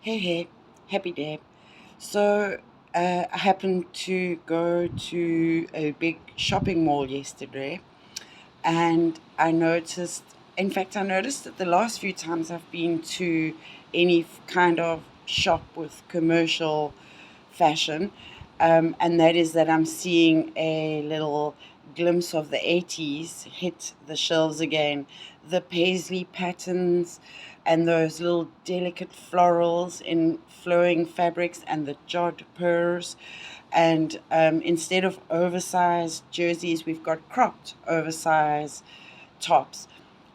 Hey, happy day. So, I happened to go to a big shopping mall yesterday, and I noticed that the last few times I've been to any kind of shop with commercial fashion, and that is that I'm seeing a little glimpse of the 80s hit the shelves again. The paisley patterns and those little delicate florals in flowing fabrics and the jodhpurs. And instead of oversized jerseys, we've got cropped oversized tops.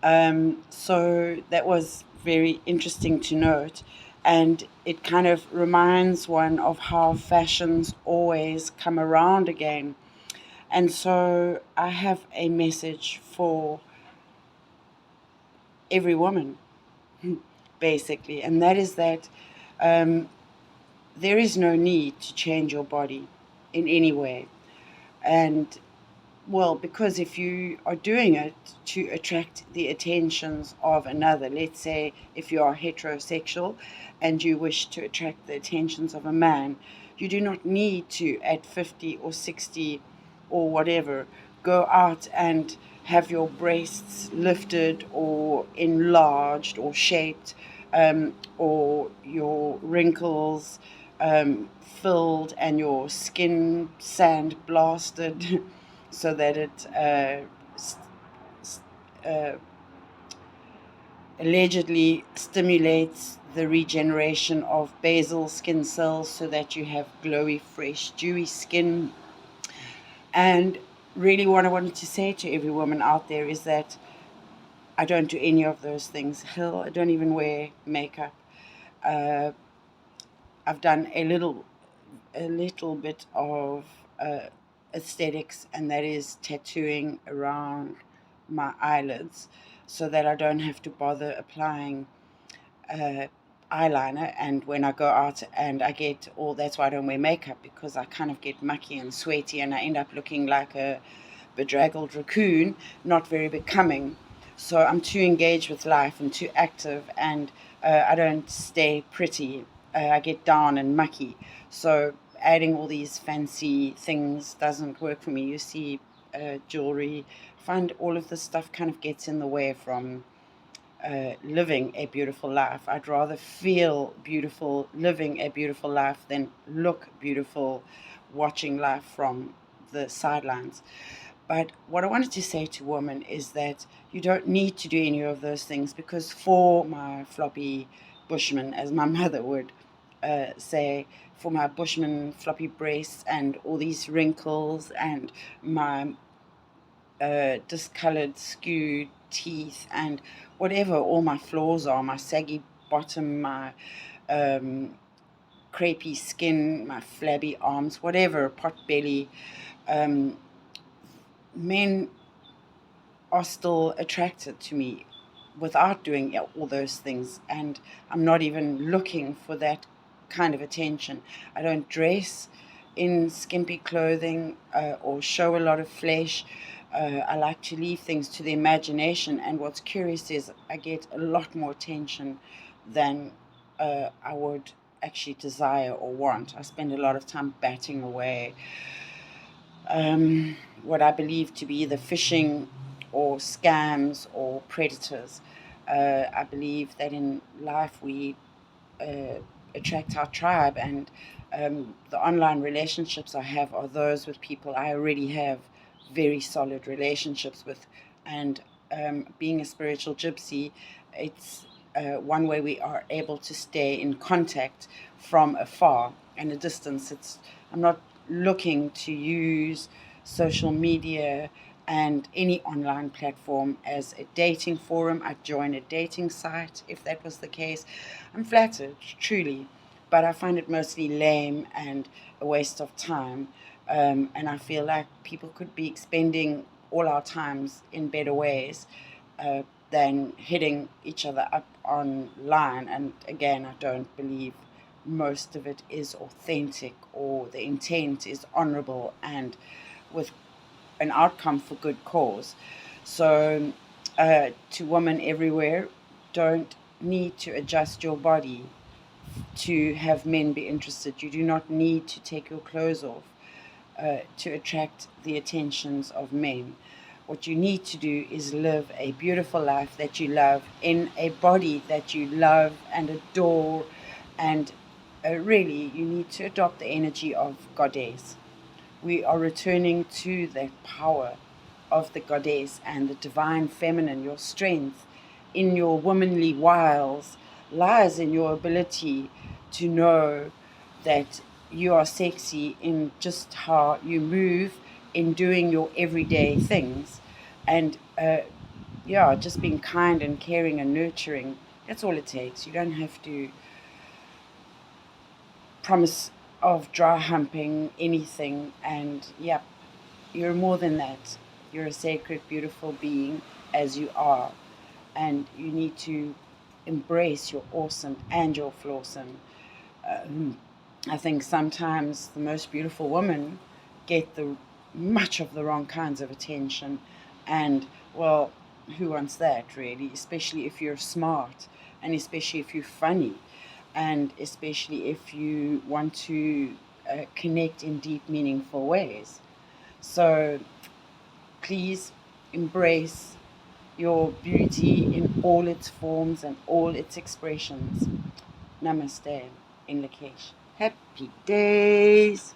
So that was very interesting to note. And it kind of reminds one of how fashions always come around again. And so I have a message for every woman, basically, and that is that um, there is no need to change your body in any way. And well, because if you are doing it to attract the attentions of another, let's say if you are heterosexual and you wish to attract the attentions of a man, you do not need to, at 50 or 60 or whatever, go out and have your breasts lifted or enlarged or shaped, or your wrinkles filled and your skin sand blasted so that it uh, allegedly stimulates the regeneration of basal skin cells so that you have glowy, fresh, dewy skin. And really, what I wanted to say to every woman out there is that I don't do any of those things. Hell, I don't even wear makeup. Uh, I've done a little bit of uh, aesthetics, and that is tattooing around my eyelids so that I don't have to bother applying uh, eyeliner. And when I go out and I get all, that's why I don't wear makeup, because I kind of get mucky and sweaty and I end up looking like a bedraggled raccoon, not very becoming. So I'm too engaged with life and too active, and I don't stay pretty. I get down and mucky. So adding all these fancy things doesn't work for me. You see, jewelry, find all of this stuff kind of gets in the way from living a beautiful life. I'd rather feel beautiful living a beautiful life than look beautiful watching life from the sidelines. But what I wanted to say to women is that you don't need to do any of those things, because for my floppy bushman, as my mother would say, for my bushman floppy breasts and all these wrinkles and my discolored, skewed teeth and whatever all my flaws are, my saggy bottom, my um, crepey skin, my flabby arms, whatever, pot belly, um, men are still attracted to me without doing all those things. And I'm not even looking for that kind of attention. I don't dress in skimpy clothing or show a lot of flesh. I like to leave things to the imagination. And what's curious is I get a lot more attention than I would actually desire or want. I spend a lot of time batting away what I believe to be the phishing or scams or predators. I believe that in life we uh, attract our tribe, and the online relationships I have are those with people I already have very solid relationships with. And being a spiritual gypsy, it's one way we are able to stay in contact from afar and a distance. I'm not looking to use social media and any online platform as a dating forum. I'd join a dating site if that was the case. I'm flattered, truly, but I find it mostly lame and a waste of time. And I feel like people could be spending all our times in better ways than hitting each other up online. And again, I don't believe most of it is authentic or the intent is honorable and with an outcome for good cause. So, to women everywhere, don't need to adjust your body to have men be interested. You do not need to take your clothes off to attract the attentions of men. What you need to do is live a beautiful life that you love in a body that you love and adore. And really, you need to adopt the energy of goddess. We are returning to the power of the goddess and the divine feminine. Your strength in your womanly wiles lies in your ability to know that you are sexy in just how you move in doing your everyday things. And yeah, just being kind and caring and nurturing. That's all it takes. You don't have to promise of dry humping anything. And yep, you're more than that. You're a sacred, beautiful being as you are. And you need to embrace your awesome and your flawsome. I think sometimes the most beautiful women get the much of the wrong kinds of attention. And well, who wants that really? Especially if you're smart, and especially if you're funny, and especially if you want to connect in deep, meaningful ways. So please embrace your beauty in all its forms and all its expressions. Namaste in Lakesh. Happy days.